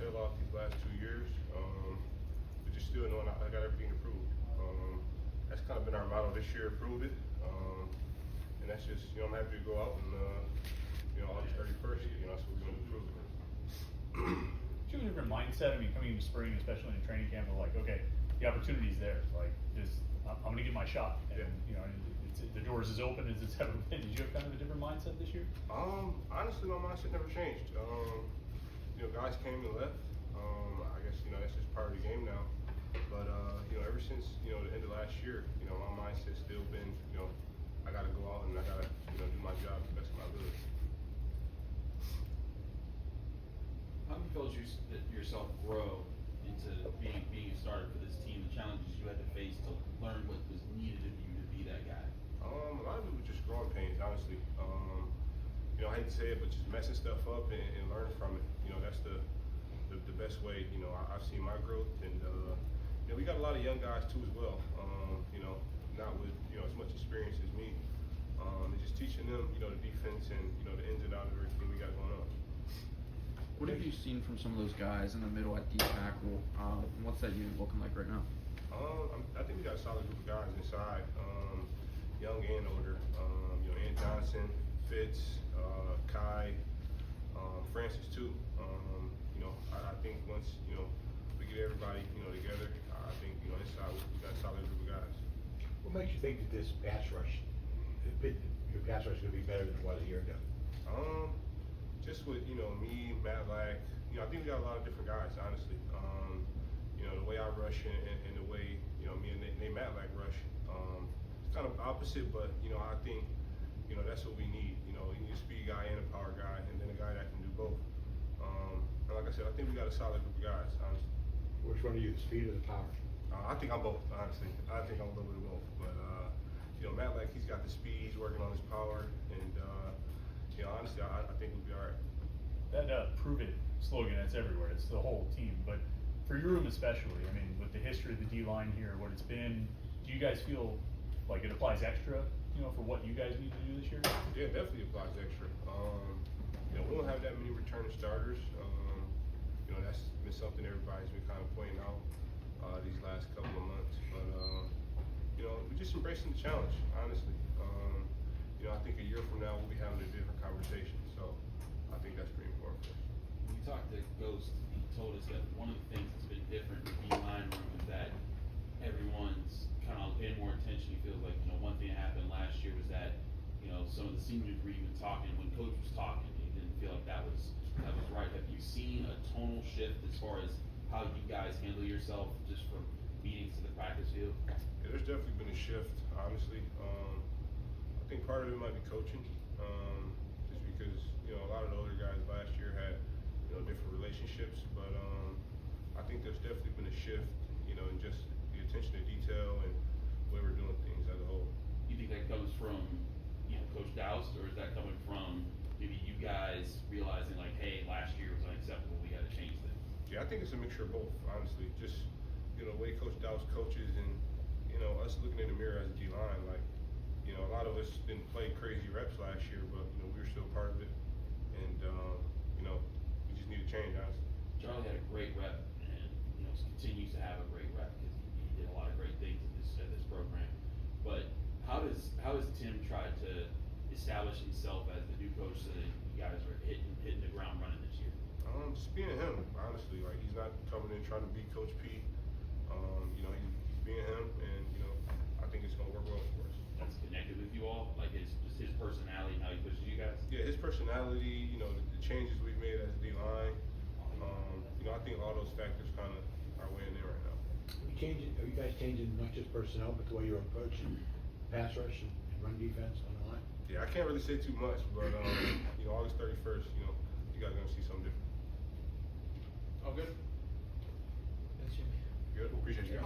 tail off these last 2 years, but just still knowing I got everything to prove. That's kind of been our motto this year: prove it. And that's just, I'm happy to go out and August 31st, that's what we're going to prove it. Do you have a different mindset? I mean, coming into spring, especially in training camp, of like, okay, the opportunity's there. Like, I'm going to get my shot, and the doors as open as it's ever been. Did you have kind of a different mindset this year? Honestly, my mindset never changed. Guys came and left. I guess that's just part of the game now. But ever since the end of last year, my mindset's still been I got to go out and I got to do my job the best of my ability. How do you feel yourself grow into being a starter for this team? The challenges you had to face to learn what was needed of you to be that guy. A lot of it was just growing pains, honestly. I hate to say it, but just messing stuff up and learning from it. That's the best way. I've seen my growth, and we got a lot of young guys too as well. Not with as much experience as me. And just teaching them, the defense and the ins and outs of everything we got going on. What have you seen from some of those guys in the middle at D tackle? What's that unit looking like right now? I think we got a solid group of guys inside, young and older. Ann Johnson, Fitz, Kai, Francis too. I think once we get everybody together, I think inside we got a solid group of guys. What makes you think that this pass rush, your pass rush is going to be better than it was a year ago? Just with me, Matt Lack, I think we got a lot of different guys, honestly. The way I rush and the way me and Matt Lack rush, it's kind of opposite, but I think that's what we need. You need a speed guy and a power guy, and then a guy that can do both. And like I said, I think we got a solid group of guys, honestly. Which one are you, the speed or the power? I think I'm both, honestly. I think I'm a little bit of both, but Matt Lack, he's got the speed, he's working on his power, and honestly, I think we'll be all right. That prove it slogan, that's everywhere. It's the whole team. But for your room especially, I mean, with the history of the D-line here, what it's been, do you guys feel like it applies extra, for what you guys need to do this year? Yeah, definitely applies extra. We don't have that many returning starters. That's been something everybody's been kind of pointing out these last couple of months. But, we're just embracing the challenge, honestly. I think a year from now we'll be having a different conversation. So I think that's pretty important for us. When we talked to Ghost, he told us that one of the things that's been different with the line room is that everyone's kind of paying more attention. He feels like, one thing that happened last year was that, some of the seniors were even talking when Coach was talking. He didn't feel like that was right. Have you seen a tonal shift as far as how you guys handle yourself just from meetings to the practice field? Yeah, there's definitely been a shift, honestly. I think part of it might be coaching, just because a lot of the older guys last year had different relationships, but I think there's definitely been a shift, in just the attention to detail and the way we're doing things as a whole. You think that comes from Coach Doust, or is that coming from maybe you guys realizing like, hey, last year was unacceptable, we got to change things? Yeah, I think it's a mixture of both, honestly. Just the way Coach Doust coaches and us looking in the mirror as a D-line, like. A lot of us didn't play crazy reps last year, but we were still part of it, and we just need to change, honestly. Charlie had a great rep, and continues to have a great rep because he did a lot of great things at this program. But how does Tim try to establish himself as the new coach so that you guys are hitting the ground running this year? Just being him, honestly. Like, he's not coming in trying to be Coach P. He's being him, and I think it's gonna work well for us. That's connected with you all, like just his personality and how he pushes you guys? Yeah, his personality, the changes we've made as a D-line, I think all those factors kind of are weighing in right now. Are you guys changing not just personnel, but the way you're approaching pass rush and run defense on the line? Yeah, I can't really say too much, but August 31st, you guys are gonna see something different. Oh, good. Good. Appreciate you guys.